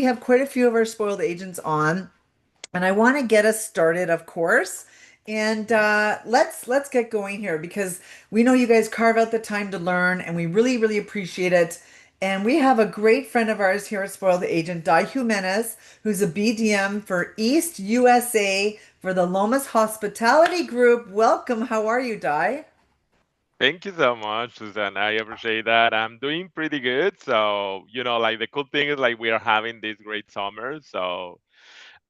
we have quite a few of our spoiled agents on, and I want to get us started, of course. And Mhm. let's get going here because we know you guys carve out the time to learn, and we really appreciate it. And we have a great friend of ours here at Spoiled Agent, Di Jimenez, who's a BDM for East USA for the Lomas Hospitality Group. Welcome. How are you, Di? Thank you so much, Susan. I appreciate that. I'm doing pretty good. So, like the cool thing is like we are having this great summer. So,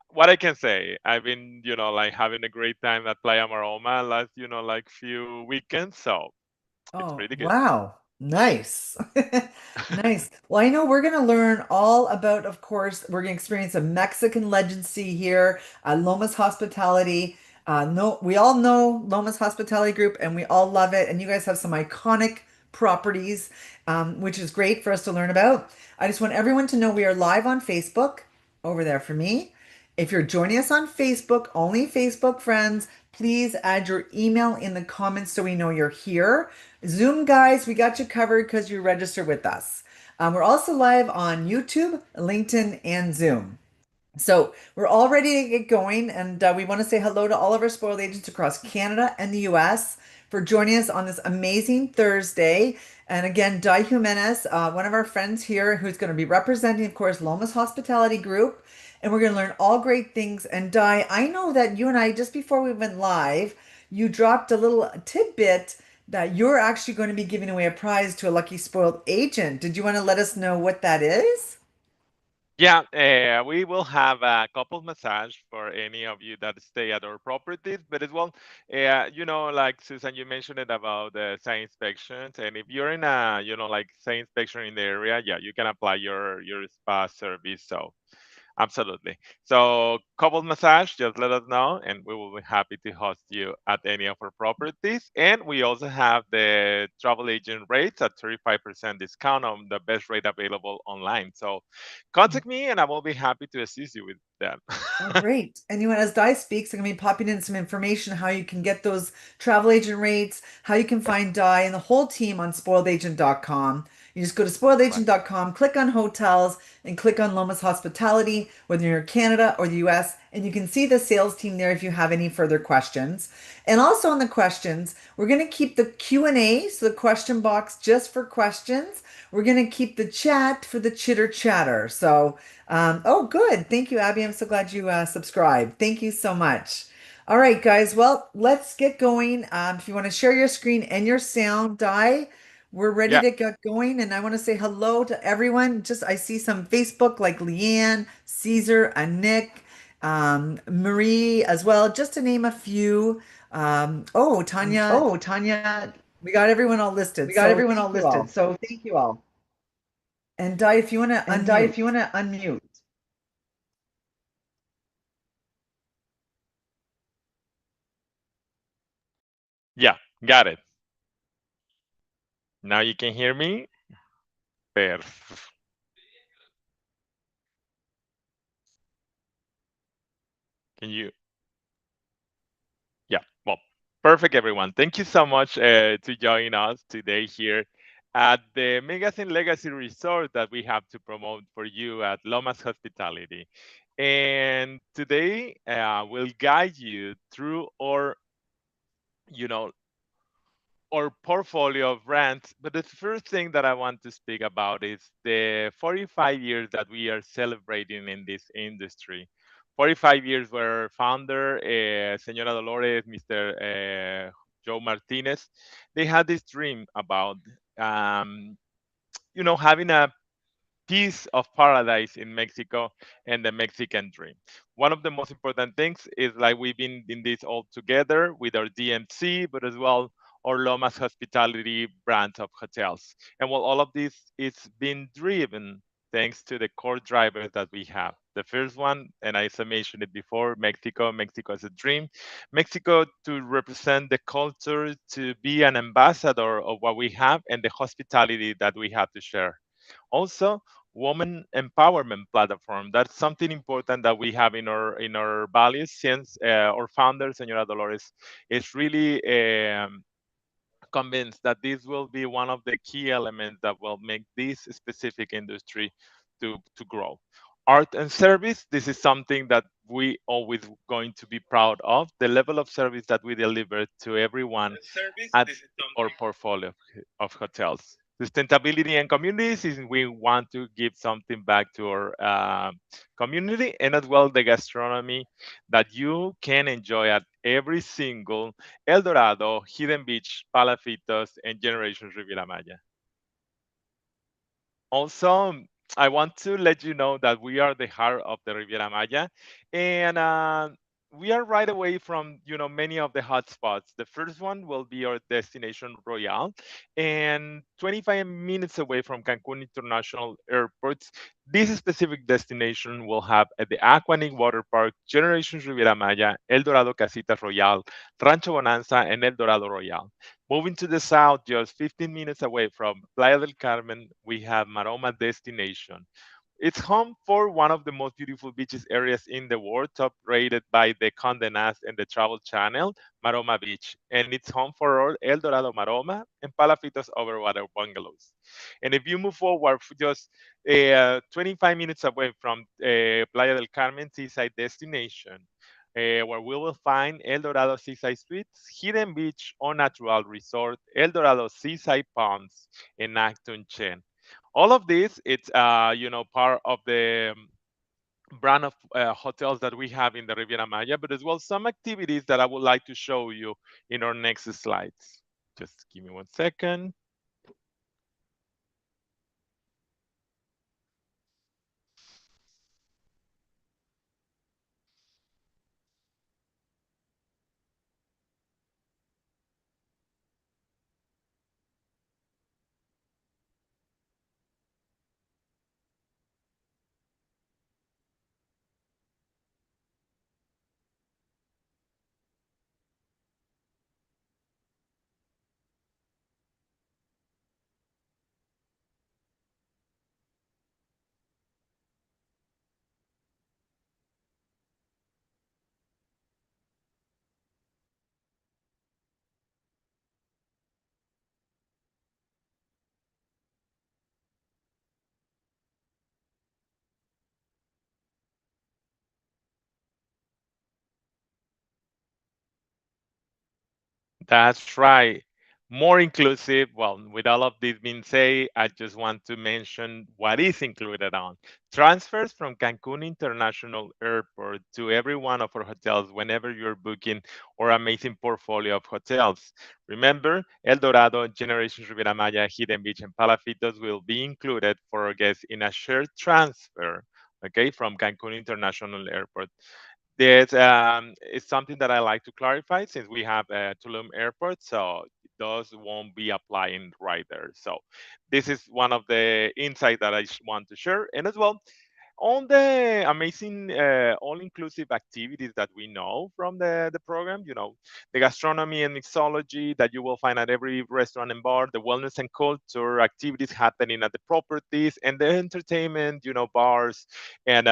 what I can say, I've been, like having a great time at Playa Maroma last, like few weekends. So, it's Oh, pretty good. wow. Nice. Nice. Well, I know we're going to learn all about, of course, we're going to experience a Mexican legacy here, Lomas Hospitality. No, we all know Lomas Hospitality Group and we all love it. And you guys have some iconic properties, which is great for us to learn about. I just want everyone to know we are live on Facebook over there for me. If you're joining us on Facebook, only Facebook friends, please add your email in the comments so we know you're here. Zoom guys, we got you covered because you registered with us. We're also live on YouTube, LinkedIn, and Zoom. So we're all ready to get going, and we want to say hello to all of our spoiled agents across Canada and the US for joining us on this amazing Thursday. And again, Di Jimenez, one of our friends here, who's going to be representing, of course, Lomas Hospitality Group. And we're going to learn all great things. And Di, I know that you and I, just before we went live, you dropped a little tidbit that you're actually going to be giving away a prize to a lucky spoiled agent. Did you want to let us know what that is? Yeah, we will have a couple massage for any of you that stay at our properties. But as well, like Susan, you mentioned it about the site inspections, and if you're in a, like site inspection in the area, yeah, you can apply your spa service. So absolutely. So, couple massage, just let us know, and we will be happy to host you at any of our properties. And we also have the travel agent rates at 35% discount on the best rate available online. So, contact me, and I will be happy to assist you with that. Oh, great. And as Di speaks, I'm going to be popping in some information how you can get those travel agent rates, how you can find Di and the whole team on spoiledagent.com. You just go to Right. spoiledagent.com, click on hotels, and click on Lomas Hospitality, whether you're in Canada or the US, and you can see the sales team there if you have any further questions. And also on the questions, we're going to keep the Q&A, so the question box just for questions. We're going to keep the chat for the chitter chatter. So oh, good. Thank you, Abby. I'm so glad you subscribed. Thank you so much. All right, guys. Well, let's get going. If you want to share your screen and your sound, Di, we're ready Yeah. to get going. And I want to say hello to everyone. Just I see some Facebook like Leanne, Caesar, and Nick, Marie as well, just to name a few. Oh, Tanya, Oh, Tanya, we got everyone all we listed. got So everyone all thank you listed. all. So, thank you all. And Di, if you want to And Di, if unmute. you want to unmute. Yeah, got it. Now you can hear me. Perfect. Can you? Yeah, well, perfect, everyone. Thank you so much to join us today here at the Magazine Legacy Resort that we have to promote for you at Lomas Hospitality. And today we'll guide you through you know, our portfolio of brands. But the first thing that I want to speak about is the 45 years that we are celebrating in this industry. 45 years where founder, Señora Dolores, Mr. Joe Martinez, they had this dream about, um, having a piece of paradise in Mexico and the Mexican dream. One of the most important things is like we've been in this all together with our DMC, but as well our Lomas Hospitality brand of hotels. And while all of this is being driven thanks to the core drivers that we have. The first one, and I mentioned it before, Mexico. Mexico is a dream. Mexico to represent the culture, to be an ambassador of what we have and the hospitality that we have to share. Also, woman empowerment platform. That's something important that we have in our values since our founder, Señora Dolores, is really convinced that this will be one of the key elements that will make this specific industry to grow. Art and service, this is something that we always going to be proud of, the level of service that we deliver to everyone at our portfolio of hotels. Sustainability and communities is we want to give something back to our community, and as well the gastronomy that you can enjoy at every single El Dorado, Hidden Beach, Palafitos, and Generations Riviera Maya. Also, I want to let you know that we are the heart of the Riviera Maya, and we are right away from many of the hotspots. The first one will be our destination Royale, and 25 minutes away from Cancun International Airport. This specific destination will have the Aquanic Water Park, Generations Riviera Maya, El Dorado Casitas Royal, Rancho Bonanza, and El Dorado Royal. Moving to the south, just 15 minutes away from Playa del Carmen, we have Maroma Destination. It's home for one of the most beautiful beaches areas in the world, top rated by the Condé Nast and the Travel Channel, Maroma Beach. And it's home for all El Dorado Maroma and Palafitos Overwater Bungalows. And if you move forward just 25 minutes away from Playa del Carmen Seaside Destination, where we will find El Dorado Seaside Suites, Hidden Beach Au Natural Resort, El Dorado Seaside Palms, and Acton Chen. All of this, it's part of the brand of hotels that we have in the Riviera Maya, but as well some activities that I would like to show you in our next slides. Just give me 1 second. That's right. More inclusive. Well, with all of this being said, I just want to mention what is included on transfers from Cancun International Airport to every one of our hotels whenever you're booking our amazing portfolio of hotels. Remember, El Dorado, Generations Riviera Maya, Hidden Beach, and Palafitos will be included for our guests in a shared transfer, okay, from Cancun International Airport. This is something that I like to clarify since we have Tulum Airport, so those won't be applying right there. So this is one of the insights that I want to share. And as well, on the amazing all-inclusive activities that we know from the program, the gastronomy and mixology that you will find at every restaurant and bar, the wellness and culture activities happening at the properties, and the entertainment, bars and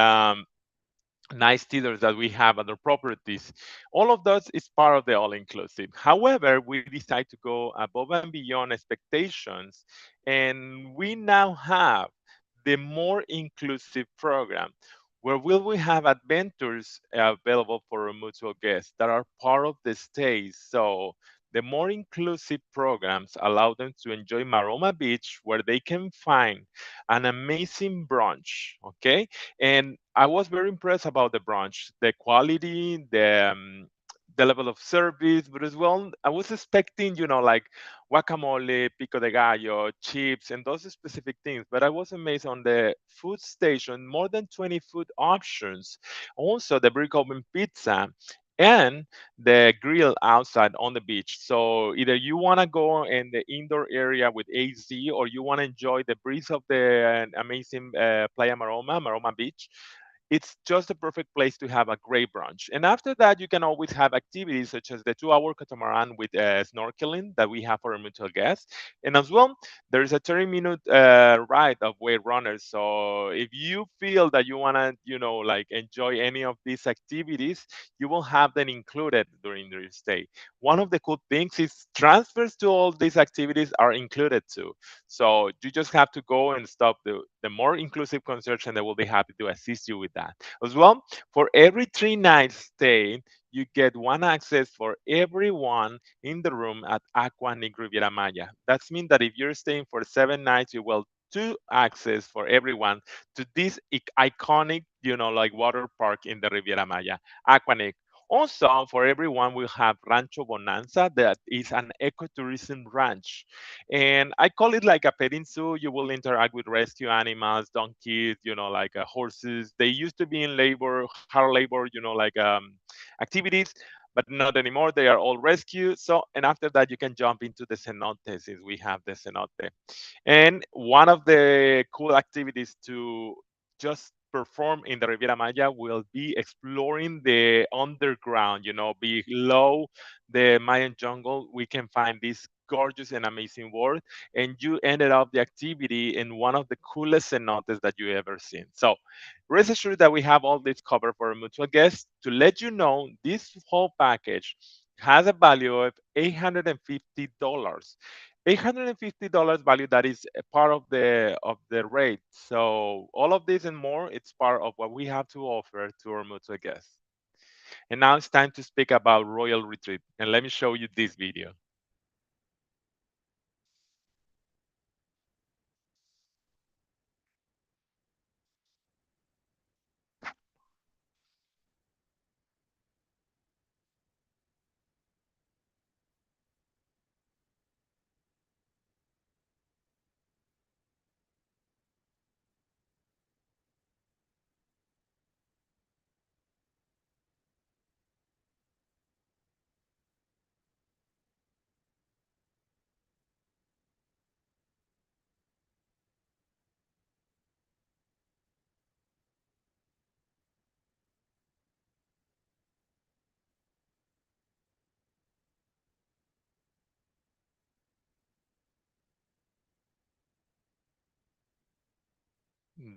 nice theaters that we have at our properties. All of those is part of the all inclusive. However, we decide to go above and beyond expectations, and we now have the more inclusive program where will we have adventures available for our mutual guests that are part of the stay. So the more inclusive programs allow them to enjoy Maroma Beach, where they can find an amazing brunch. Okay, and I was very impressed about the brunch, the quality, the level of service, but as well, I was expecting, like guacamole, pico de gallo, chips, and those specific things. But I was amazed on the food station, more than 20 food options. Also, the brick oven pizza and the grill outside on the beach. So either you want to go in the indoor area with AC, or you want to enjoy the breeze of the amazing Playa Maroma, Maroma Beach. it's just a perfect place to have a great brunch. And after that, you can always have activities such as the 2 hour catamaran with snorkeling that we have for our mutual guests. And as well, there's a 30-minute ride of wave runners. So if you feel that you want to, like enjoy any of these activities, you will have them included during your stay. One of the cool things is transfers to all these activities are included too. So you just have to go and stop the more inclusive concierge, and they will be happy to assist you with that. As well, for every 3 nights stay, you get one access for everyone in the room at Aquanic Riviera Maya. That means that if you're staying for 7 nights, you will two access for everyone to this iconic, like water park in the Riviera Maya, Aquanic. Also, for everyone, we have Rancho Bonanza, that is an ecotourism ranch. And I call it like a petting zoo. You will interact with rescue animals, donkeys, like horses. They used to be in labor, hard labor, like activities, but not anymore. They are all rescue. So, and after that, you can jump into the cenote since we have the cenote. And one of the cool activities to just perform in the Riviera Maya will be exploring the underground, below the Mayan jungle. We can find this gorgeous and amazing world. And you ended up the activity in one of the coolest cenotes that you ever seen. So rest assured that we have all this covered for our mutual guests. To let you know, this whole package has a value of $850. $850 value that is a part of the rate. So all of this and more, it's part of what we have to offer to our mutual guests. And now it's time to speak about Royal Retreat. And let me show you this video.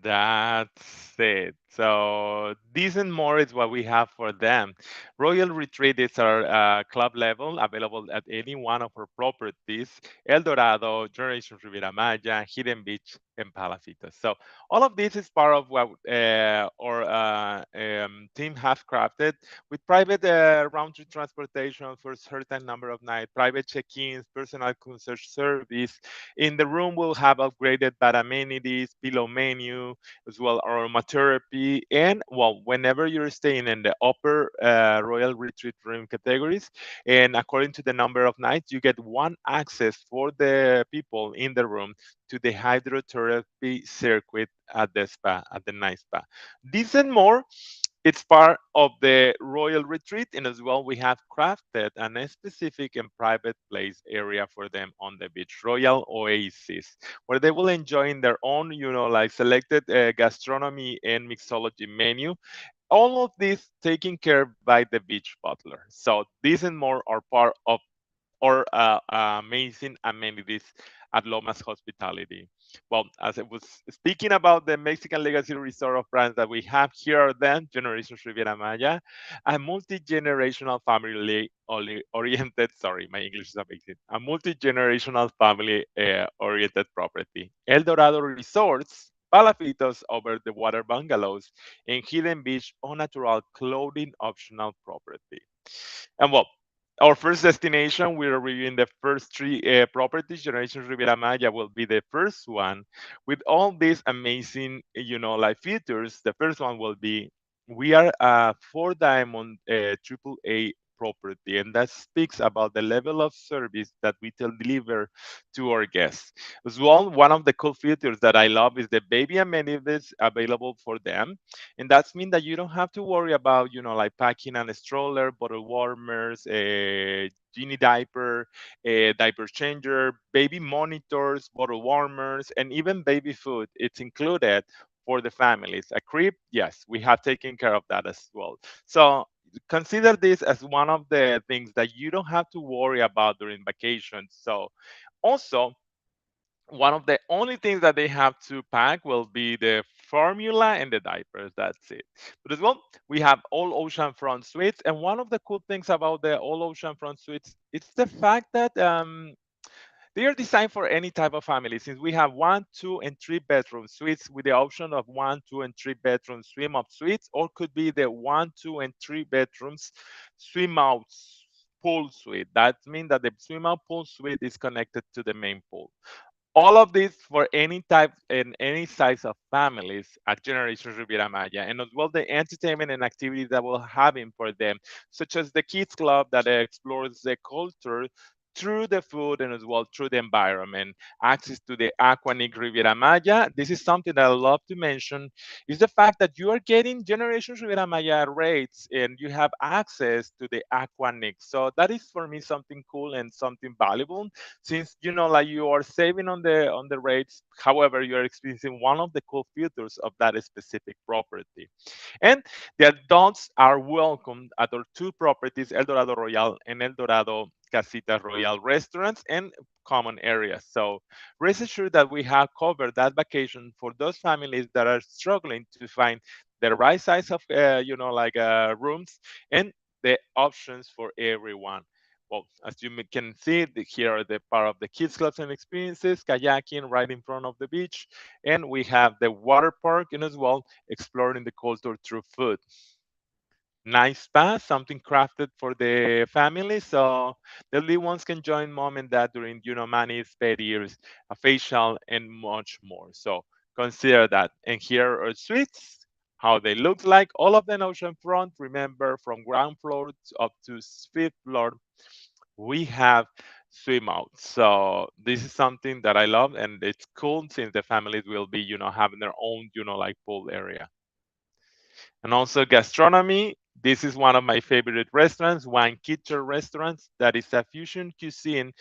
That's it. So this and more is what we have for them. Royal Retreat is our club level, available at any one of our properties: El Dorado, Generation Riviera Maya, Hidden Beach, and Palafitos. So all of this is part of what our team have crafted with private round-trip transportation for a certain number of nights, private check-ins, personal concierge service. In the room, we'll have upgraded bed amenities, pillow menu, as well aromatherapy, and well, whenever you're staying in the upper Royal Retreat room categories, and according to the number of nights, you get one access for the people in the room to the hydrotherapy circuit at the spa, at the night spa. This and more, it's part of the Royal Retreat, and as well, we have crafted a specific and private place area for them on the beach, Royal Oasis, where they will enjoy in their own, like selected gastronomy and mixology menu. All of this taken care by the beach butler. So this and more are part of or amazing amenities at Lomas Hospitality. Well, as I was speaking about the Mexican legacy resort of brands that we have here are then Generations Riviera Maya, a multi-generational family oriented, sorry, my English is amazing, a multi-generational family oriented property. El Dorado Resorts, Palafitos over the water bungalows, and Hidden Beach on natural clothing optional property. And well, our first destination, we're reviewing the first three properties. Generation Riviera Maya will be the first one with all these amazing, like features. The first one will be we are a four diamond triple A property, and that speaks about the level of service that we deliver to our guests. As well, one of the cool features that I love is the baby amenities available for them, and that's mean that you don't have to worry about like packing a stroller, bottle warmers, a genie diaper, a diaper changer, baby monitors, bottle warmers, and even baby food. It's included for the families. A crib, yes, we have taken care of that as well. So consider this as one of the things that you don't have to worry about during vacations. So also, one of the only things that they have to pack will be the formula and the diapers. That's it. But as well, we have all ocean front suites, and one of the cool things about the all ocean front suites is the fact that they are designed for any type of family, since we have 1, 2, and 3 bedroom suites with the option of 1, 2, and 3 bedroom swim up suites, or could be the 1, 2, and 3 bedrooms swim out pool suite. That means that the swim out pool suite is connected to the main pool. All of this for any type and any size of families at Generation Riviera Maya, and as well the entertainment and activities that we'll have in for them, such as the Kids Club that explores the culture through the food and as well through the environment. Access to the Aquanic Riviera Maya. This is something that I love to mention, is the fact that you are getting Generation Riviera Maya rates and you have access to the Aquanic. So that is for me something cool and something valuable, since like you are saving on the rates. However, you're experiencing one of the cool features of that specific property. And the adults are welcome at our two properties, El Dorado Royal and El Dorado Casita Royal restaurants and common areas. So rest assured that we have covered that vacation for those families that are struggling to find the right size of rooms and the options for everyone. Well, as you can see, here are the part of the kids clubs and experiences, kayaking right in front of the beach, and we have the water park and as well exploring the culture through food. Nice spa, something crafted for the family, so the little ones can join mom and dad during manis, pedicures, a facial, and much more. So consider that. And here are suites, how they look like. All of them oceanfront. Remember, from ground floor up to fifth floor, we have swim out. So this is something that I love, and it's cool since the families will be, having their own, like pool area. And also gastronomy. This is one of my favorite restaurants, Wine Kitchen restaurants. That is a fusion cuisine,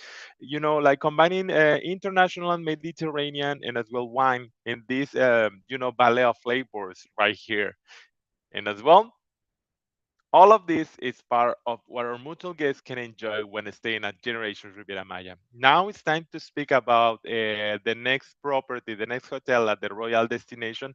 like combining international and Mediterranean and as well wine in this, ballet of flavors right here. And as well, all of this is part of what our mutual guests can enjoy when staying at Generations Riviera Maya. Now it's time to speak about the next property, the next hotel at the Royal destination,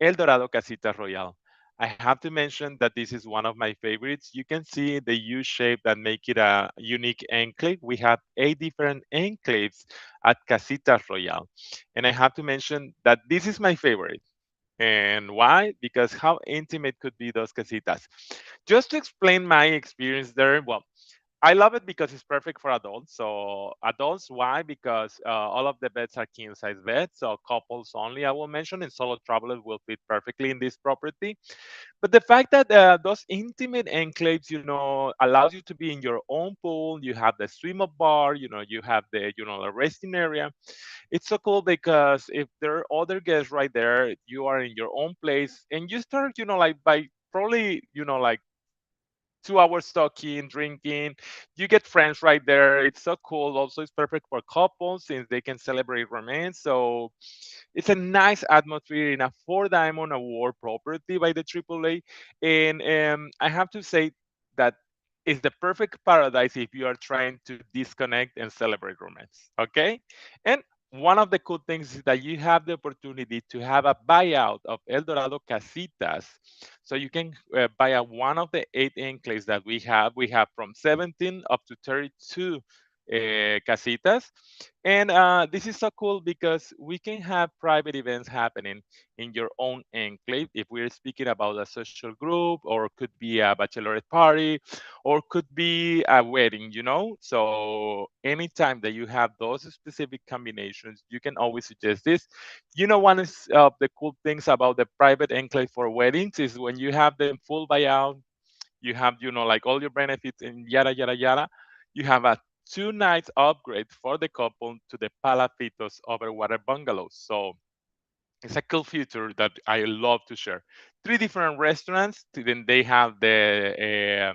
El Dorado Casita Royal. I have to mention that this is one of my favorites. You can see the U shape that make it a unique enclave. We have 8 different enclaves at Casita Royal. And I have to mention that this is my favorite. And why? Because how intimate could be those casitas. Just to explain my experience there, well, I love it because it's perfect for adults. So adults, why? Because all of the beds are king size beds. So couples only, I will mention, and solo travelers will fit perfectly in this property. But the fact that those intimate enclaves, allows you to be in your own pool. You have the swim up bar. You have the, the resting area. It's so cool because if there are other guests right there, you are in your own place, and you start, like by probably, like 2 hours talking, drinking. You get friends right there. It's so cool. Also, it's perfect for couples since they can celebrate romance. So it's a nice atmosphere in a 4 Diamond Award property by the AAA. And I have to say that it's the perfect paradise if you are trying to disconnect and celebrate romance. Okay. And one of the cool things is that you have the opportunity to have a buyout of El Dorado Casitas. So you can buy out one of the 8 enclaves that we have. We have from 17 up to 32 casitas. And this is so cool because we can have private events happening in your own enclave. If we're speaking about a social group, or could be a bachelorette party, or could be a wedding, So anytime that you have those specific combinations, you can always suggest this. One of the cool things about the private enclave for weddings is when you have them full buyout, you have, like all your benefits and yada, yada, yada. You have a 2 nights upgrade for the couple to the Palafitos Overwater Bungalows. So it's a cool feature that I love to share. 3 different restaurants. Then they have the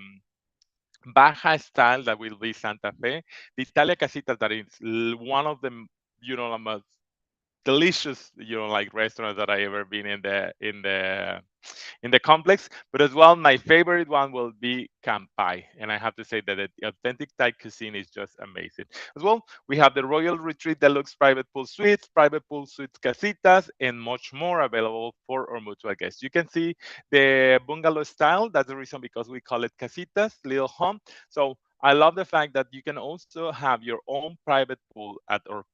Baja style that will be Santa Fe. The Italia Casita that is one of the, most delicious, like restaurants that I ever been in the complex. But as well, my favorite one will be Campai, and I have to say that the authentic Thai cuisine is just amazing. As well, we have the Royal Retreat Deluxe private pool suites casitas, and much more available for our mutual guests. You can see the bungalow style. That's the reason because we call it casitas, little home. So I love the fact that you can also have your own private pool at our,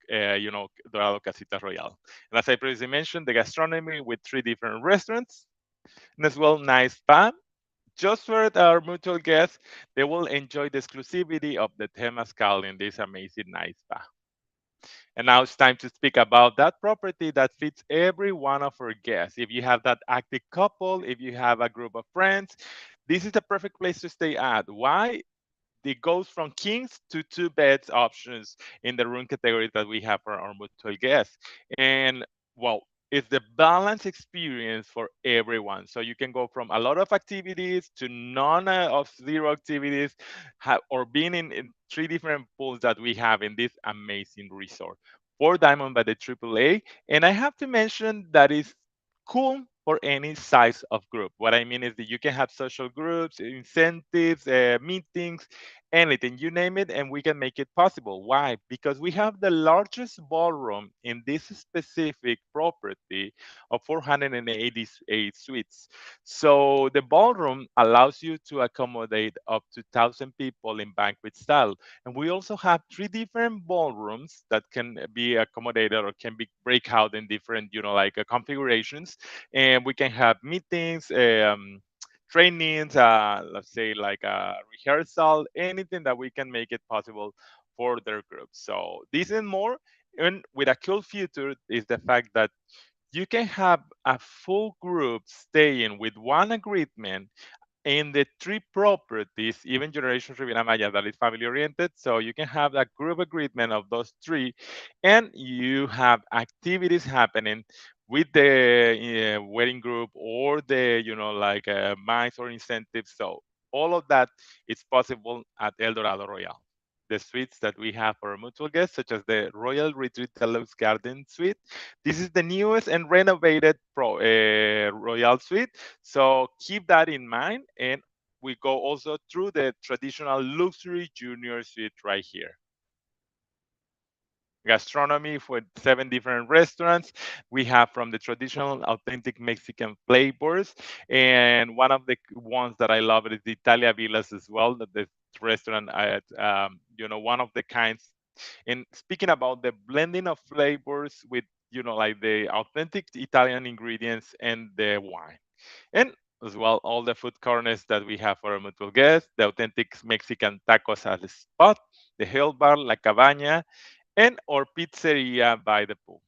Dorado Casita Royal. And as I previously mentioned, the gastronomy with three different restaurants, and as well nice spa. Just for our mutual guests, they will enjoy the exclusivity of the Temascal in this amazing nice spa. And now it's time to speak about that property that fits every one of our guests. If you have that active couple, if you have a group of friends, this is the perfect place to stay at. Why? It goes from kings to two beds options in the room category that we have for our mutual guests. And well, it's the balanced experience for everyone. So you can go from a lot of activities to none of zero activities, or being in three different pools that we have in this amazing resort. For Diamond by the AAA. And I have to mention that is cool for any size of group. What I mean is that you can have social groups, incentives, meetings, anything, you name it, and we can make it possible. Why? Because we have the largest ballroom in this specific property of 488 suites. So the ballroom allows you to accommodate up to 1,000 people in banquet style. And we also have three different ballrooms that can be accommodated or can be break out in different, configurations. And we can have meetings, trainings, let's say like a rehearsal, anything that we can make it possible for their group. So this and more. And with a cool feature is the fact that you can have a full group staying with one agreement in the three properties, even Generation Riviera Maya that is family oriented. So you can have that group agreement of those three, and you have activities happening with the wedding group or the, mice or incentives. So all of that is possible at El Dorado Royal. The suites that we have for our mutual guests, such as the Royal Retreat Deluxe Garden Suite. This is the newest and renovated Royal Suite, so keep that in mind. And we go also through the traditional luxury junior suite right here. Gastronomy for seven different restaurants. We have from the traditional authentic Mexican flavors. And one of the ones that I love is the Italia Villas as well, that the restaurant at, one of the kinds. And speaking about the blending of flavors with, like the authentic Italian ingredients and the wine. And as well, all the food corners that we have for our mutual guests, the authentic Mexican tacos at the spot, the Hill Bar, La Cabaña, and or pizzeria by the pool.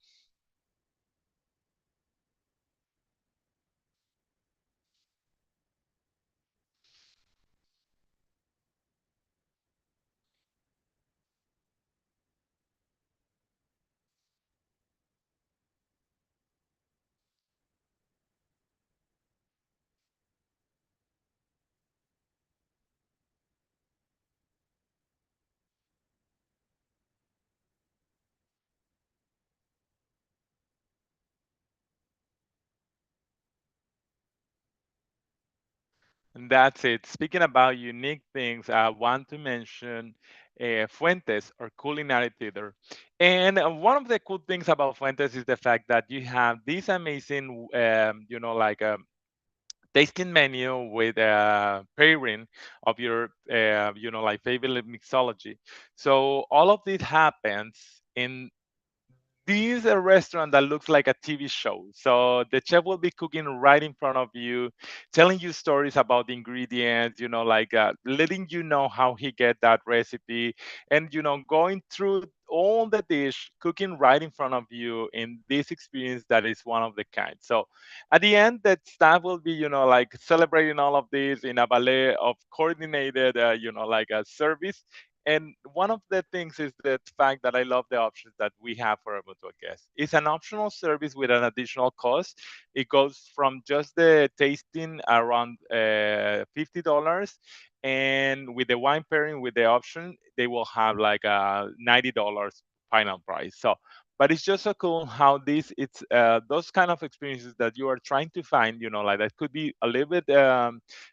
And that's it. Speaking about unique things, I want to mention Fuentes or culinary theater. And one of the cool things about Fuentes is the fact that you have this amazing, tasting menu with a pairing of your, like favorite mixology. So all of this happens in this is a restaurant that looks like a TV show. So the chef will be cooking right in front of you, telling you stories about the ingredients, letting you know how he get that recipe, and going through all the dish, cooking right in front of you in this experience that is one of the kind. So at the end, that staff will be, like celebrating all of this in a ballet of coordinated, a service. And one of the things is the fact that I love the options that we have for our mutual guests. It's an optional service with an additional cost. It goes from just the tasting around $50, and with the wine pairing with the option, they will have like a $90 final price. So But it's just so cool how this it's those kind of experiences that you are trying to find, like that could be a little bit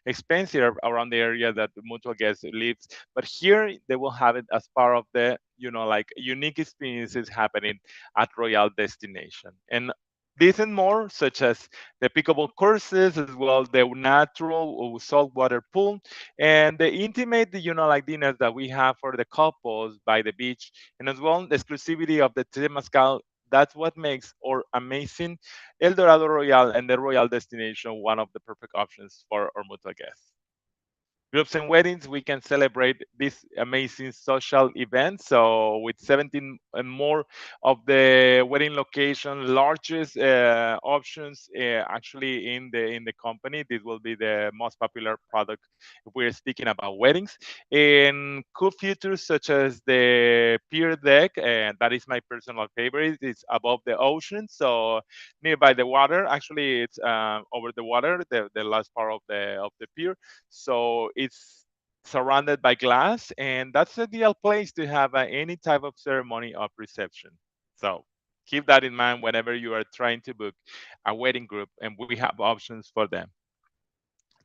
expensive around the area that the mutual guest lives, but here they will have it as part of the like unique experiences happening at royal destination. And this and more, such as the pickleball courses, as well the natural saltwater pool, and the intimate, like dinners that we have for the couples by the beach, and as well the exclusivity of the Temazcal. That's what makes our amazing El Dorado Royal and the Royal destination one of the perfect options for our mutual guests. Groups and weddings, we can celebrate this amazing social event. So with 17 and more of the wedding location, largest options actually in the company. This will be the most popular product if we're speaking about weddings. And cool features such as the pier deck, and that is my personal favorite. It's above the ocean, so nearby the water. Actually, it's over the water, the last part of the pier, so it's surrounded by glass, and that's the ideal place to have any type of ceremony of reception. So keep that in mind whenever you are trying to book a wedding group, and we have options for them.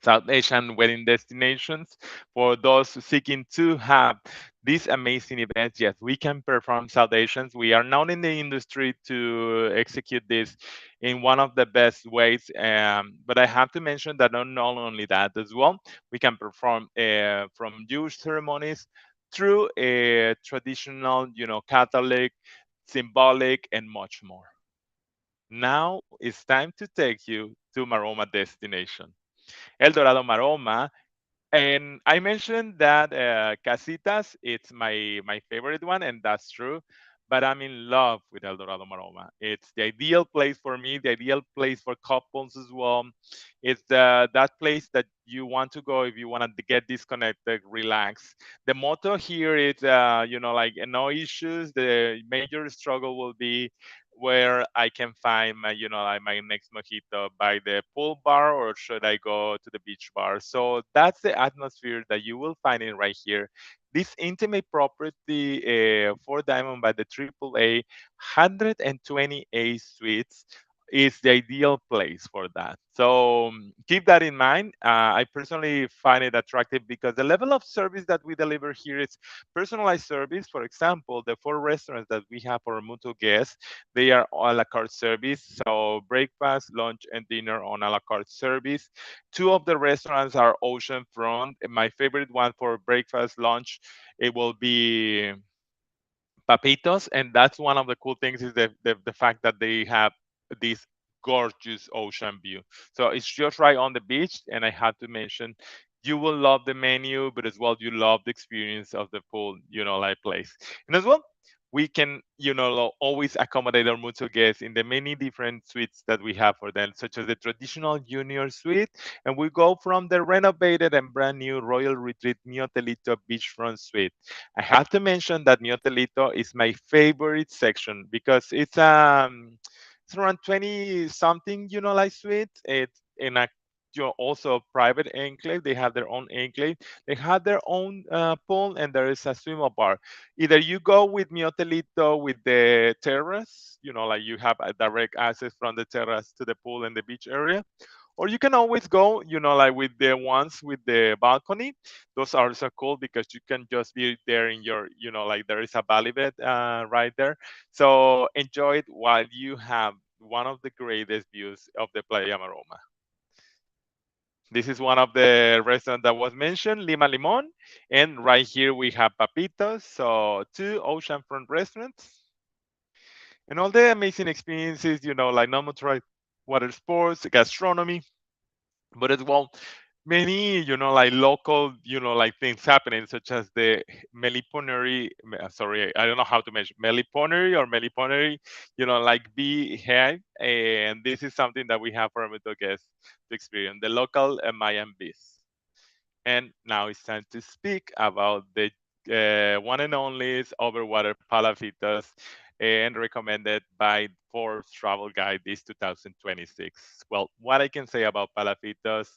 South Asian wedding destinations. For those seeking to have these amazing events, yes, we can perform South Asians. We are known in the industry to execute this in one of the best ways. But I have to mention that not only that as well, we can perform from Jewish ceremonies through a traditional, Catholic, symbolic, and much more. Now it's time to take you to Maroma destination. El Dorado Maroma. And I mentioned that Casitas, it's my favorite one, and that's true. But I'm in love with El Dorado Maroma. It's the ideal place for me, the ideal place for couples as well. It's that place that you want to go if you want to get disconnected, relax. The motto here is, like no issues. The major struggle will be where I can find my, like my next mojito by the pool bar, or should I go to the beach bar? So that's the atmosphere that you will find in right here. This intimate property for Diamond by the AAA 128 suites is the ideal place for that. So keep that in mind. I personally find it attractive because the level of service that we deliver here is personalized service. For example, the four restaurants that we have for mutual guests, they are a la carte service. So breakfast, lunch, and dinner on a la carte service. Two of the restaurants are oceanfront. My favorite one for breakfast, lunch, it will be Papitos, and that's one of the cool things is the fact that they have this gorgeous ocean view. So it's just right on the beach, and I have to mention, you will love the menu, but as well you love the experience of the pool, like place. And as well, we can, always accommodate our mutual guests in the many different suites that we have for them, such as the traditional junior suite, and we go from the renovated and brand new Royal Retreat Mi Hotelito Beachfront Suite. I have to mention that Mi Hotelito is my favorite section because it's around 20 something, like suite. It's in a also private enclave. They have their own enclave. They have their own pool, and there is a swim bar. Either you go with Mi Hotelito with the terrace, like you have a direct access from the terrace to the pool and the beach area, or you can always go, like with the ones with the balcony. Those are so cool because you can just be there in your, like there is a valley bed right there. So enjoy it while you have one of the greatest views of the Playa Maroma. This is one of the restaurants that was mentioned, Lima Limon. And right here we have Papitos. So two oceanfront restaurants and all the amazing experiences, like normal water sports, gastronomy, but as well many like local like things happening, such as the meliponary, sorry, I don't know how to mention meliponary or meliponary, like beehive, and this is something that we have for our guests to experience the local Mayan bees. And now it's time to speak about the one and only overwater palafitas, and recommended by Forbes Travel Guide this 2026. Well, what I can say about palafitas,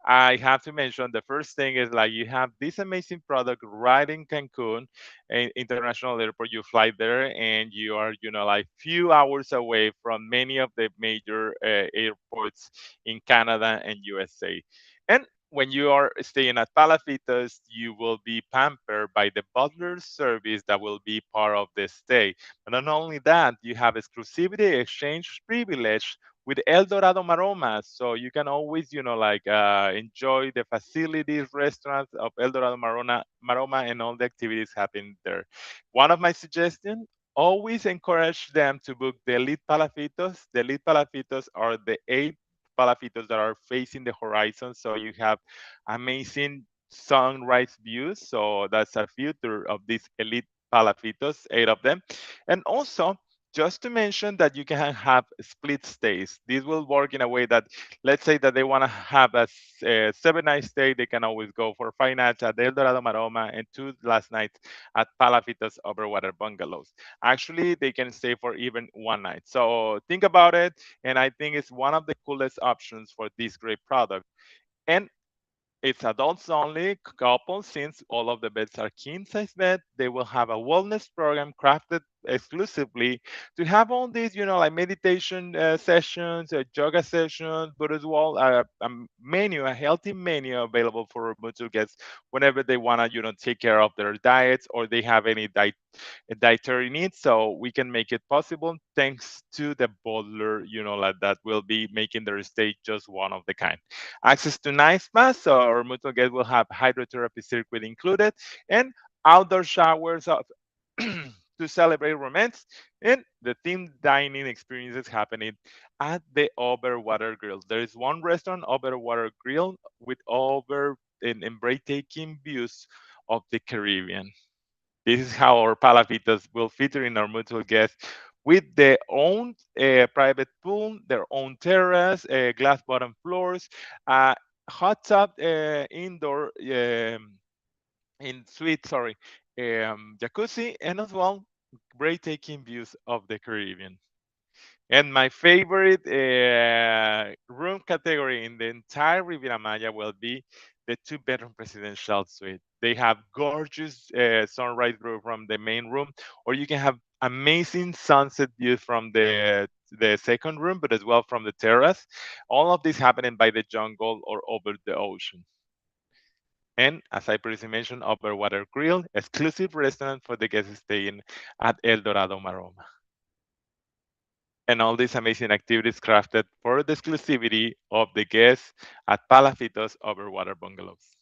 I have to mention the first thing is like you have this amazing product right in Cancun International Airport. You fly there and you are, like few hours away from many of the major airports in Canada and USA. And when you are staying at Palafitos, you will be pampered by the butler service that will be part of the stay. But not only that, you have exclusivity exchange privilege with El Dorado Maroma. So you can always, enjoy the facilities, restaurants of El Dorado Maroma and all the activities happening there. One of my suggestions, always encourage them to book the Elite Palafitos. The Elite Palafitos are the 8 palafitos that are facing the horizon. So you have amazing sunrise views. So that's a feature of these Elite Palafitos, 8 of them. And also, just to mention that you can have split stays. This will work in a way that, let's say that they want to have a 7 night stay, they can always go for 5 nights at El Dorado Maroma and 2 last nights at Palafitos Overwater Bungalows. Actually, they can stay for even 1 night. So think about it, and I think it's one of the coolest options for this great product. And it's adults only, couples, since all of the beds are king size bed. They will have a wellness program crafted exclusively to have all these, like meditation sessions, yoga sessions, but as well a menu, a healthy menu available for mutual guests whenever they want to, take care of their diets or they have any dietary needs. So we can make it possible thanks to the bottler, like that will be making their stay just one of the kind. Access to nice baths, so our mutual guests will have hydrotherapy circuit included, and outdoor showers to celebrate romance, and the themed dining experiences happening at the Overwater Grill. There is one restaurant, Overwater Grill, with over and breathtaking views of the Caribbean. This is how our Palafitas will feature in our mutual guests with their own private pool, their own terrace, glass bottom floors, uh, hot tub indoor in suite, sorry, jacuzzi, and as well breathtaking views of the Caribbean. And my favorite room category in the entire Riviera Maya will be the two-bedroom presidential suite. They have gorgeous sunrise view from the main room, or you can have amazing sunset views from the second room, but as well from the terrace. All of this happening by the jungle or over the ocean. And as I previously mentioned, Overwater Grill, exclusive restaurant for the guests staying at El Dorado Maroma, and all these amazing activities crafted for the exclusivity of the guests at Palafitos Overwater Bungalows.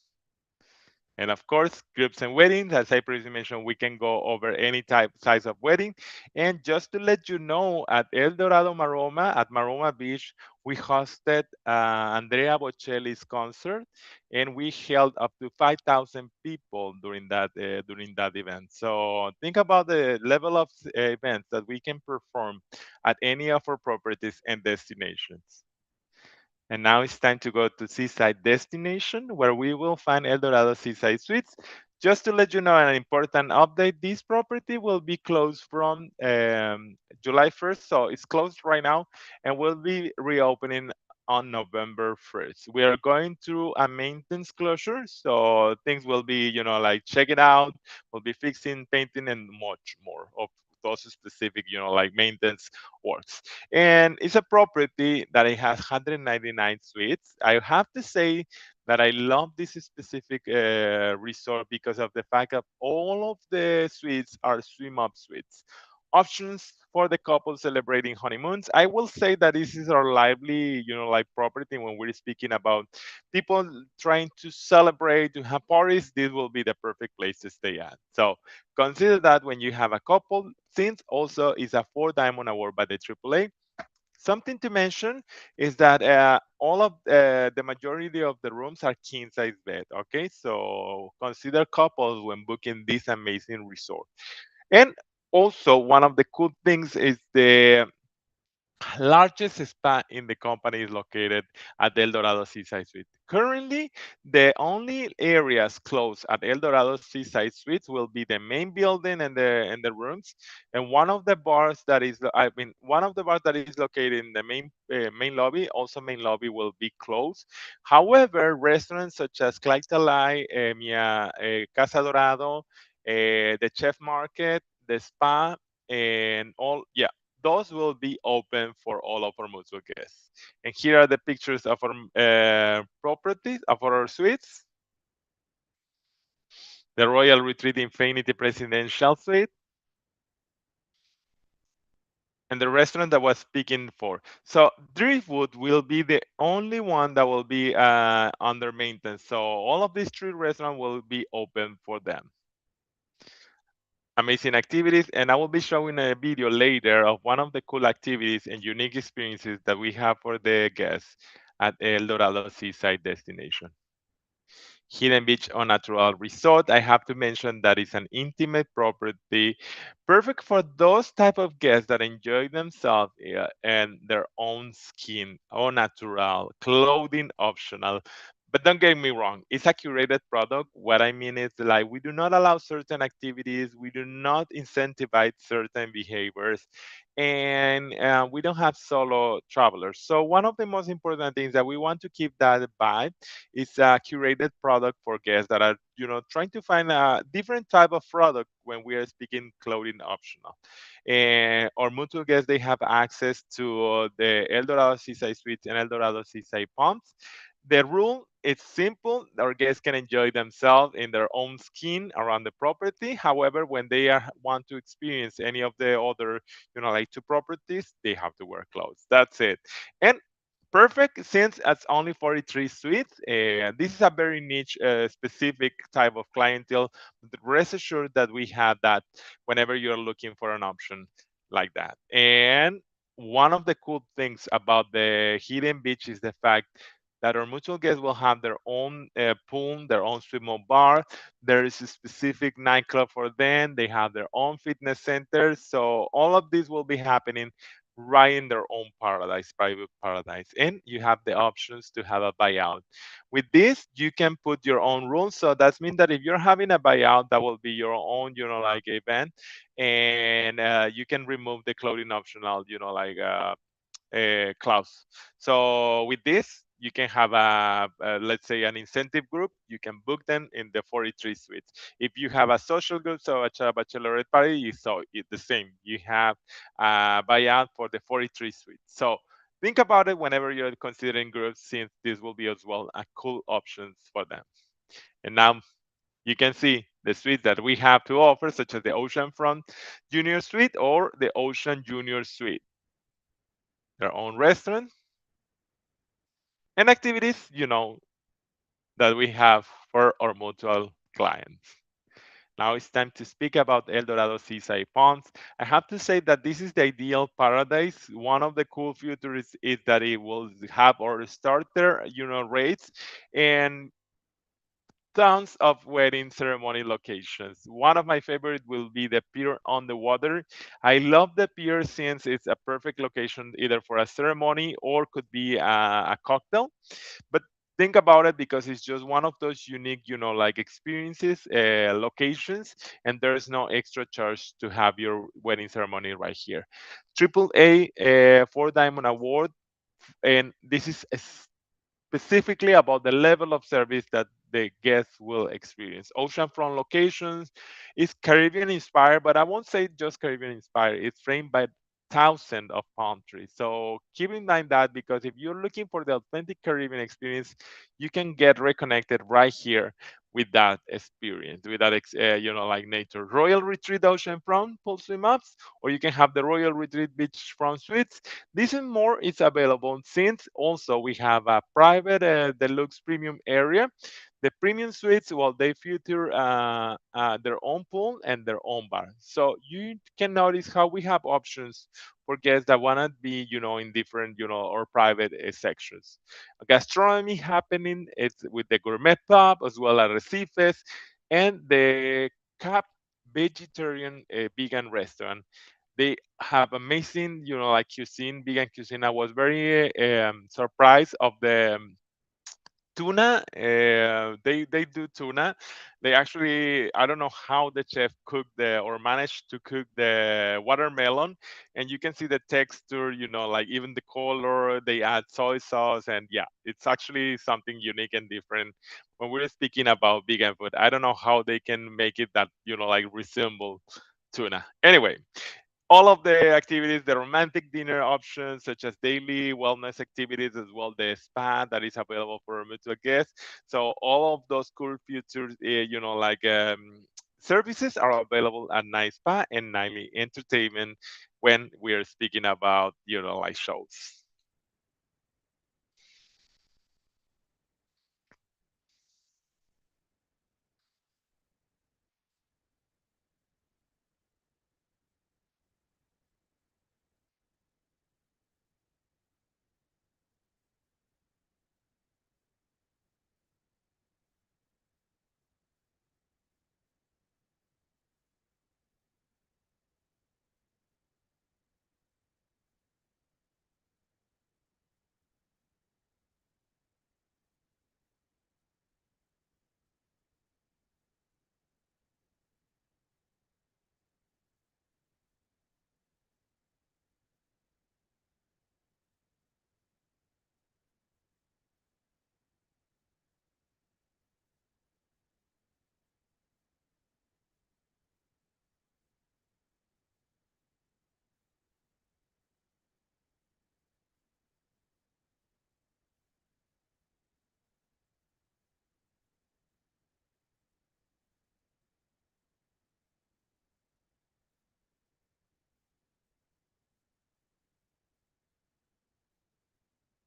And of course, groups and weddings, as I previously mentioned, we can go over any type size of wedding. And just to let you know, at El Dorado Maroma, at Maroma Beach, we hosted Andrea Bocelli's concert, and we held up to 5,000 people during that event. So think about the level of events that we can perform at any of our properties and destinations. And now it's time to go to Seaside Destination, where we will find El Dorado Seaside Suites. Just to let you know an important update, this property will be closed from July 1st, so it's closed right now, and will be reopening on November 1st. We are going through a maintenance closure, so things will be, like check it out, we'll be fixing, painting, and much more of those specific, like maintenance works. And it's a property that it has 199 suites. I have to say that I love this specific resort because of the fact that all of the suites are swim up suites. Options for the couple celebrating honeymoons. I will say that this is our lively, like property when we're speaking about people trying to celebrate, to have parties. This will be the perfect place to stay at. So consider that when you have a couple, since also is a 4 Diamond Award by the AAA. Something to mention is that all of the majority of the rooms are king size bed. Okay, so consider couples when booking this amazing resort. And also, one of the cool things is largest spa in the company is located at El Dorado Seaside Suite. Currently, the only areas closed at El Dorado Seaside Suites will be the main building and the rooms, and one of the bars that is, I mean, one of the bars that is located in the main lobby, also main lobby will be closed. However, restaurants such as Claitalai, Casa Dorado, the Chef Market, the spa, and all, yeah, those will be open for all of our mutual guests. And here are the pictures of our properties, of our suites. The Royal Retreat Infinity Presidential Suite, and the restaurant that was speaking for. So Driftwood will be the only one that will be under maintenance. So all of these three restaurants will be open for them. Amazing activities, and I will be showing a video later of one of the cool activities and unique experiences that we have for the guests at El Dorado Seaside Destination. Hidden Beach on Natural Resort. I have to mention that it's an intimate property, perfect for those type of guests that enjoy themselves and their own skin, au natural, clothing optional. But don't get me wrong, it's a curated product. What I mean is like we do not allow certain activities, we do not incentivize certain behaviors, and we don't have solo travelers. So one of the most important things that we want to keep that vibe. It's a curated product for guests that are, trying to find a different type of product when we are speaking clothing optional. And our mutual guests, they have access to the El Dorado Seaside Suites and El Dorado Seaside Palms. The rule is simple. Our guests can enjoy themselves in their own skin around the property. However, when they want to experience any of the other, like two properties, they have to wear clothes. That's it. And perfect since it's only 43 suites. This is a very niche, specific type of clientele. But rest assured that we have that whenever you're looking for an option like that. And one of the cool things about the Hidden Beach is the fact that our mutual guests will have their own pool, their own swim bar. There is a specific nightclub for them. They have their own fitness center. So all of this will be happening right in their own paradise, private paradise. And you have the options to have a buyout. With this, you can put your own rules. So that means that if you're having a buyout, that will be your own, like event. And you can remove the clothing optional, clause. So with this, you can have let's say, an incentive group. You can book them in the 43 suites. If you have a social group, so a bachelorette party, it's the same. You have a buyout for the 43 suites. So think about it whenever you're considering groups, since this will be as well a cool options for them. And now you can see the suites that we have to offer, such as the Oceanfront Junior Suite or the Ocean Junior Suite. Their own restaurant and activities, that we have for our mutual clients. Now it's time to speak about El Dorado Seaside Ponds. I have to say that this is the ideal paradise. One of the cool features is that it will have our starter, rates and tons of wedding ceremony locations. One of my favorite will be the pier on the water. I love the pier since it's a perfect location either for a ceremony or could be a cocktail. But think about it, because it's just one of those unique, like experiences, locations, and there's no extra charge to have your wedding ceremony right here. Triple A, 4 Diamond Award, and this is specifically about the level of service that the guests will experience. Oceanfront locations is Caribbean inspired, but I won't say just Caribbean inspired. It's framed by thousands of palm trees. So keep in mind that, because if you're looking for the authentic Caribbean experience, you can get reconnected right here with that experience, with that, like nature. Royal Retreat Oceanfront pool swim ups, or you can have the Royal Retreat Beachfront Suites. This and more is available, since also we have a private deluxe premium area. The premium suites, well, they feature their own pool and their own bar. So you can notice how we have options for guests that want to be, in different, or private sections. Gastronomy happening, it's with the gourmet pub as well as recifes and the Cap vegetarian vegan restaurant. They have amazing, like cuisine, vegan cuisine. I was very surprised of the tuna. They do tuna. They actually, I don't know how the chef cooked the or managed to cook the watermelon, and you can see the texture, like even the color. They add soy sauce, and yeah, it's actually something unique and different when we're speaking about vegan food. I don't know how they can make it that, like resemble tuna. Anyway, all of the activities, the romantic dinner options, such as daily wellness activities, as well the spa that is available for mutual guests. So all of those cool features, like services are available at Night Spa and Nightly Entertainment when we're speaking about, like shows.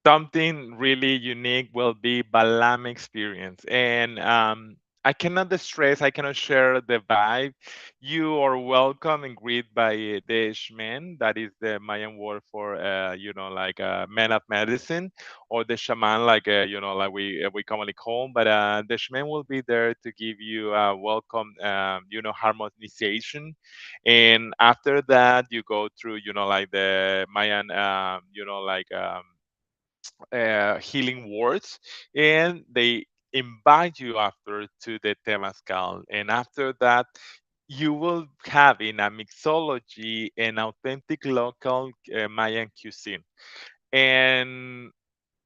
Something really unique will be Balam experience. And I cannot stress, I cannot share the vibe. You are welcome and greeted by the Shmen, that is the Mayan word for, like a man of medicine, or the shaman, like, like we commonly call 'em. But the Shmen will be there to give you a welcome, harmonization. And after that, you go through, like the Mayan, healing words, and they invite you after to the Temazcal. And after that, you will have in a mixology an authentic local Mayan cuisine. And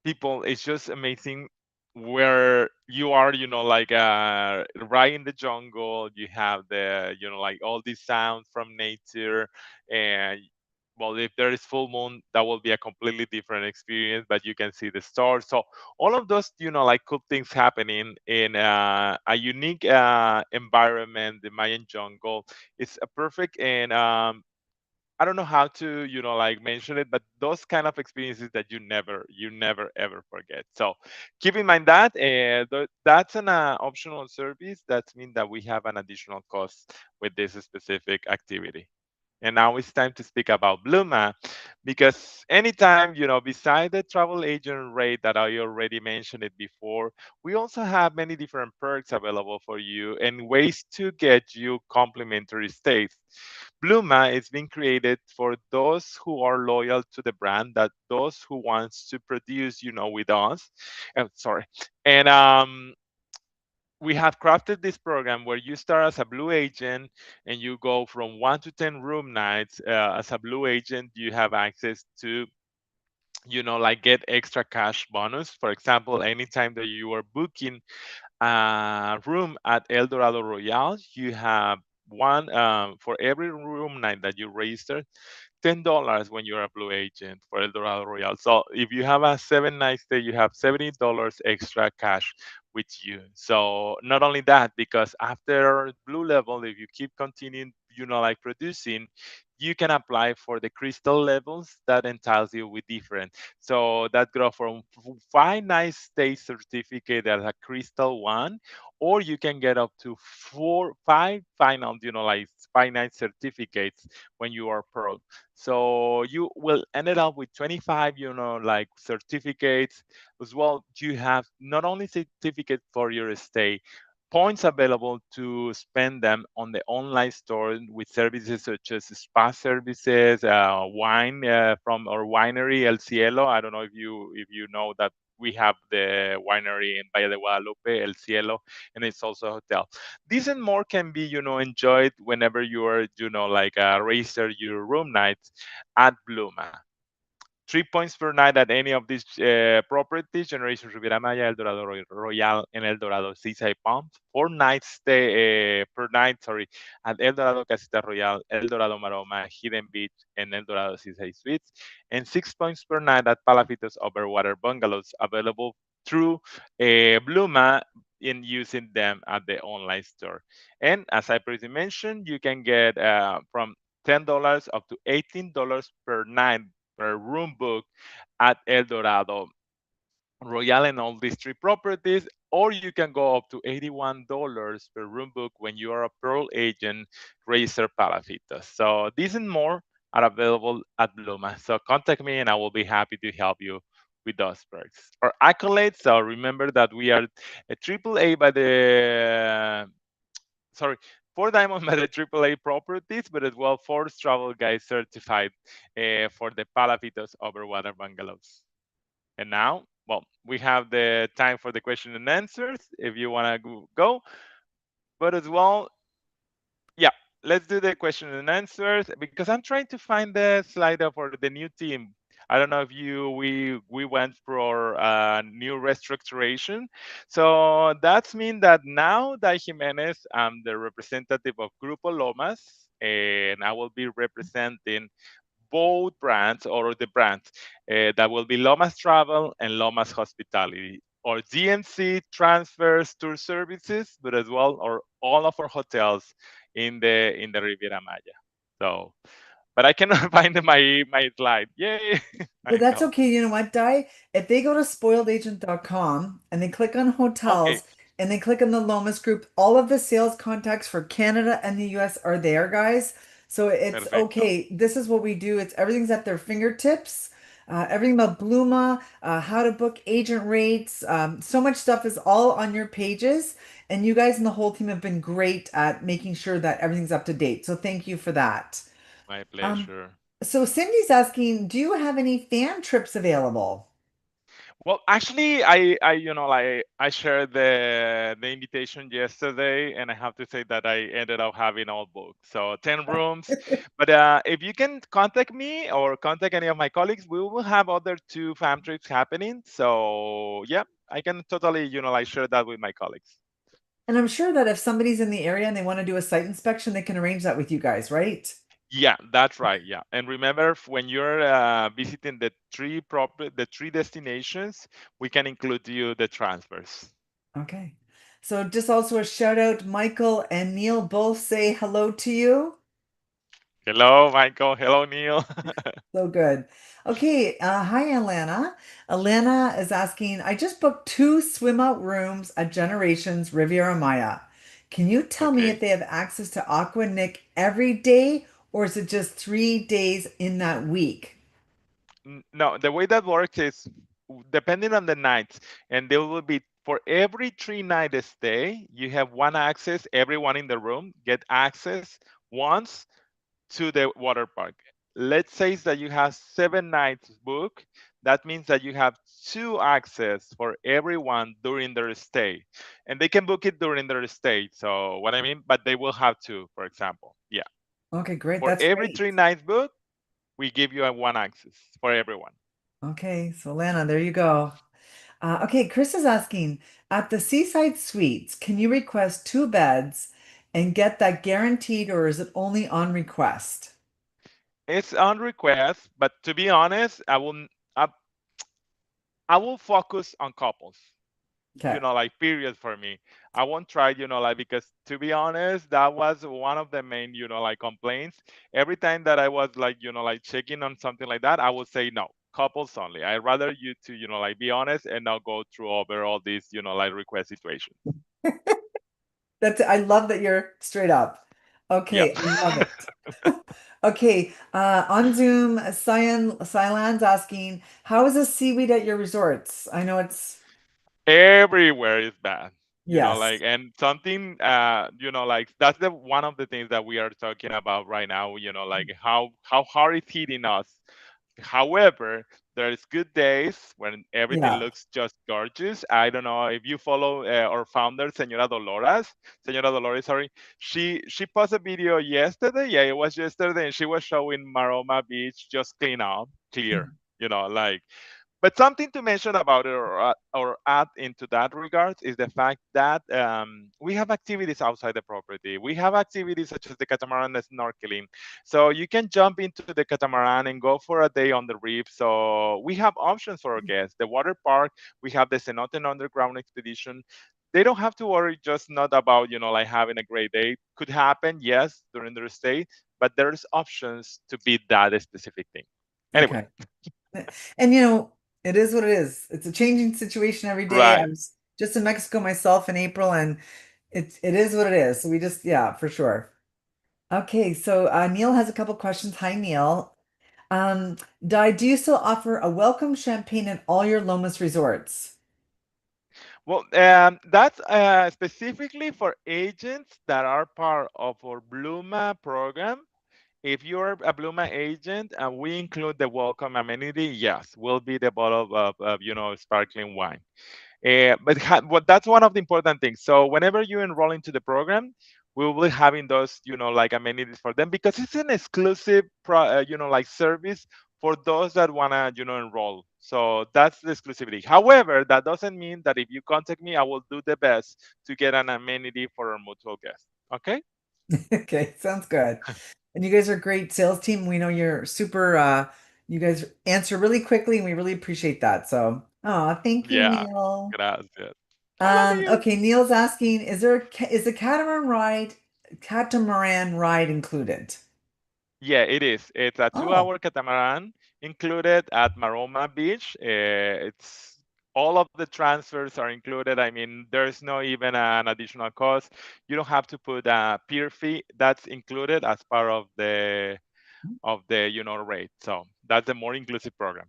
people, it's just amazing where you are, like right in the jungle. You have the, like all these sounds from nature. And well, if there is full moon, that will be a completely different experience, but you can see the stars. So all of those, like cool things happening in a unique environment, the Mayan jungle. It's a perfect. And I don't know how to, like mention it, but those kind of experiences that you never ever forget. So keep in mind that that's an optional service. That means that we have an additional cost with this specific activity. And now it's time to speak about Bluma, because anytime, beside the travel agent rate that I already mentioned it before, we also have many different perks available for you and ways to get you complimentary stays. Bluma is being created for those who are loyal to the brand, that those who wants to produce, with us. Sorry. And we have crafted this program where you start as a blue agent and you go from 1 to 10 room nights. As a blue agent, you have access to, like get extra cash bonus. For example, anytime that you are booking a room at El Dorado Royale, you have one for every room night that you register, $10 when you're a blue agent for El Dorado Royale. So if you have a 7 night stay, you have $70 extra cash with you. So not only that, because after blue level, if you keep continuing, like producing, you can apply for the crystal levels that entitles you with different. So that grow from 5 night stay certificate as a crystal one, or you can get up to 5 like 5 night certificates when you are pearl. So you will ended up with 25, like certificates as well. You have not only certificate for your stay, points available to spend them on the online store with services such as spa services, wine from our winery El Cielo. I don't know if you know that we have the winery in Valle de Guadalupe, El Cielo, and it's also a hotel. This and more can be, enjoyed whenever you are, like register your room nights at Bluma. 3 points per night at any of these properties: Generation Riviera Maya, El Dorado Royal, and El Dorado Seaside Palms. 4 nights stay per night, sorry, at El Dorado Casita Royal, El Dorado Maroma, Hidden Beach, and El Dorado Seaside Suites. And 6 points per night at Palafitos Overwater Bungalows, available through Bluma in using them at the online store. And as I previously mentioned, you can get from $10 up to $18 per night per room book at El Dorado Royal and all these three properties, or you can go up to $81 per room book when you are a Pearl agent, Racer Palafitos. So these and more are available at Bluma. So contact me and I will be happy to help you with those perks. Or accolades, so remember that we are a triple A by the sorry, 4 diamond by the AAA properties, but as well 4 travel guide certified for the Palafitos Overwater Bungalows. And now, well, we have the time for the question and answers if you want to go. But as well, yeah, let's do the question and answers because I'm trying to find the slider for the new team. I don't know if we went for new restructuration. So that's mean that now that Jimenez, I'm the representative of Grupo Lomas, and I will be representing both brands or the brands that will be Lomas Travel and Lomas Hospitality, or DMC transfers tour services, but as well or all of our hotels in the Riviera Maya. So, but I cannot find my slide. Yay, But that's Michael. okay. You know what, Di? If they go to spoiledagent.com and they click on Okay, hotels and they click on the Lomas Group, all of the sales contacts for Canada and the US are there, guys. So it's perfecto. okay. This is what we do. It's everything's at their fingertips. Everything about Bluma, how to book agent rates. So much stuff is all on your pages. And you guys and the whole team have been great at making sure that everything's up to date. So thank you for that. My Um, pleasure. so Cindy's asking, do you have any fan trips available? Well, actually, I shared the invitation yesterday, and I have to say that I ended up having all booked, so 10 rooms. But if you can contact me or contact any of my colleagues, we will have other 2 fam trips happening. So yeah, I can totally share that with my colleagues. And I'm sure that if somebody's in the area and they want to do a site inspection, they can arrange that with you guys, right? Yeah, that's right. Yeah, and remember, when you're visiting the three destinations, we can include you the transfers. Okay. So just also a shout out, Michael and Neil both say hello to you. Hello, Michael. Hello, Neil. So good. Okay, hi Alana. Alana is asking, I just booked 2 swim out rooms at Generations Riviera Maya. Can you tell me if Okay. they have access to Aqua Nick every day or is it just 3 days in that week? No, the way that works is depending on the nights, and there will be for every 3 night stay, you have one access. Everyone in the room get access once to the water park. Let's say that you have 7 nights booked. That means that you have 2 access for everyone during their stay, and they can book it during their stay. So what I mean, but they will have two, for example. Yeah, Okay, great. for That's every great. 3 nights booked, we give you a one access for everyone. Okay, so Lana, there you go. Okay, Chris is asking, at the Seaside Suites, can you request 2 beds and get that guaranteed, or is it only on request? It's on request, but to be honest, I, I will focus on couples. Okay. Like period for me. I won't try, like because to be honest, that was one of the main, like complaints. Every time that I was like, like checking on something like that, I would say no, couples only. I'd rather you to, like be honest and not go through over all these, like request situations. That's I love that you're straight up. Yeah. Okay, I love it. Okay, on Zoom, Cyan's asking, how is the seaweed at your resorts? I know it's Everywhere is bad. Yes. and something, like that's the one of the things that we are talking about right now, like how hard it's hitting us. However, there's good days when everything Yeah. looks just gorgeous. I don't know if you follow our founder, Senora Dolores, sorry. She posted a video yesterday. Yeah, it was yesterday, and she was showing Maroma Beach just clean up, clear. Like, but something to mention about it, or add into that regards, is the fact that we have activities outside the property. We have activities such as the catamaran and snorkeling. So you can jump into the catamaran and go for a day on the reef. So we have options for our guests. The water park, we have the cenote underground expedition. They don't have to worry just not about, like having a great day. Could happen, yes, during their stay, but there's options to beat that specific thing. Anyway, Okay. And it is what it is. It's a changing situation every day. I right. was just in Mexico myself in April, and it is what it is. So we just, yeah, for sure. Okay, so Neil has a couple questions. Hi, Neil. Di, do you still offer a welcome champagne at all your Lomas resorts? Well, that's specifically for agents that are part of our Bluma program. If you're a Bluma agent and we include the welcome amenity, yes, will be the bottle of sparkling wine. But that's one of the important things. So whenever you enroll into the program, we will be having those, like amenities for them because it's an exclusive, like service for those that wanna, enroll. So that's the exclusivity. However, that doesn't mean that if you contact me, I will do the best to get an amenity for our mutual guest. Okay? Okay, sounds good. And you guys are a great sales team. We know you're super, you guys answer really quickly and we really appreciate that. So, oh, thank you, Yeah. Neil. Gracias. Hola, Neil. Okay, Neil's asking, is the catamaran ride included? Yeah, it is. It's a Oh, 2-hour catamaran included at Maroma Beach. It's all of the transfers are included. I mean, there's no even an additional cost. You don't have to put a pier fee. That's included as part of the rate. So that's a more inclusive program.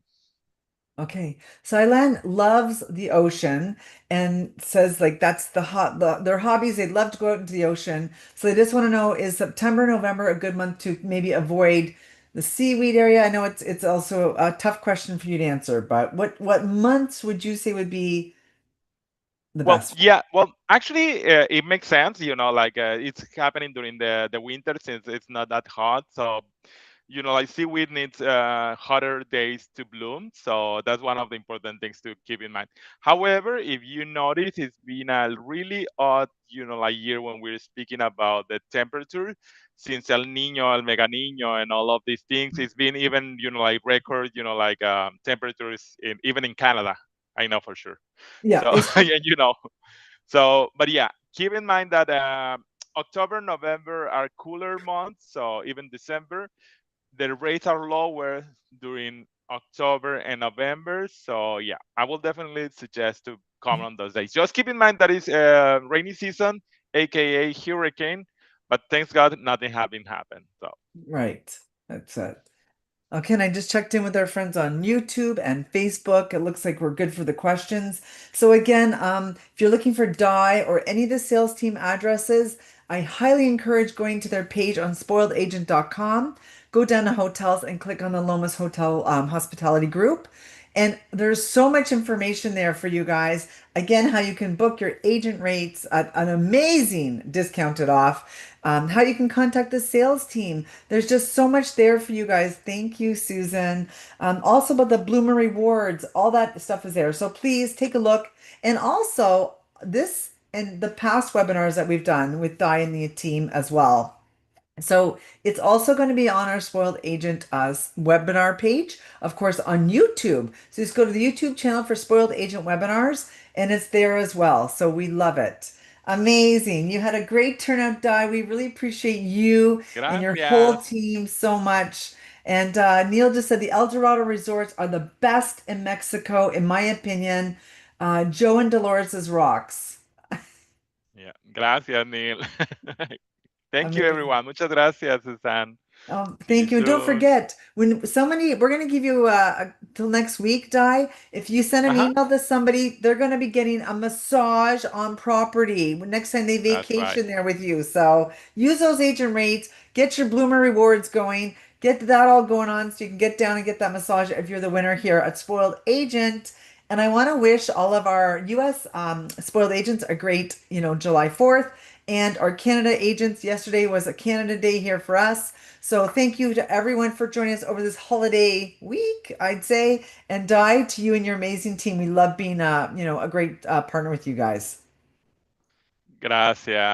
okay. Silan loves the ocean and says like that's their hobbies. They'd love to go out into the ocean. So they just want to know, is September, November a good month to maybe avoid the seaweed area? I know it's also a tough question for you to answer, but what months would you say would be the Well, best? yeah. Well, actually, it makes sense. Like it's happening during the winter since it's not that hot. So like seaweed needs hotter days to bloom. So that's one of the important things to keep in mind. However, if you notice, it's been a really odd, like year when we're speaking about the temperature. Since El Nino, El Mega Nino, and all of these things, it's been even, like record, like temperatures even in Canada. I know for sure. Yeah, So, it's and but yeah, keep in mind that October, November are cooler months. So even December, the rates are lower during October and November. So yeah, I will definitely suggest to come on those days. Just keep in mind that it's rainy season, aka hurricane. But thanks God, nothing having happened. So right. That's it. Okay, and I just checked in with our friends on YouTube and Facebook. It looks like we're good for the questions. So again, if you're looking for Di or any of the sales team addresses, I highly encourage going to their page on spoiledagent.com. Go down to hotels and click on the Lomas Hotel Hospitality Group. And there's so much information there for you guys. Again, how you can book your agent rates at an amazing discounted off. How you can contact the sales team. There's just so much there for you guys. Thank you, Susan. Also about the Bloomer Rewards, all that stuff is there. So please take a look. And also this and the past webinars that we've done with Di and the team as well. So it's also going to be on our Spoiled Agent webinar page, of course, on YouTube. So just go to the YouTube channel for Spoiled Agent webinars, and it's there as well. So we love it. Amazing. You had a great turnout, Di. We really appreciate you and your whole gracias. team so much. And Neil just said the El Dorado resorts are the best in Mexico, in my opinion. Joe and Dolores' rocks. Yeah, gracias, Neil. Thank you, Amazing. everyone. Muchas gracias, Susan. See you Thank you. And don't soon. forget, when somebody, we're going to give you till next week, Di. If you send an Uh-huh. email to somebody, they're going to be getting a massage on property next time they That's right. vacation there with you. So use those agent rates, get your Bloomer rewards going, get that all going on so you can get down and get that massage if you're the winner here at Spoiled Agent. And I want to wish all of our US spoiled agents a great, July 4th. And our Canada agents, yesterday was a Canada Day here for us. So thank you to everyone for joining us over this holiday week, I'd say. And Di, to you and your amazing team. We love being a great partner with you guys. Gracias.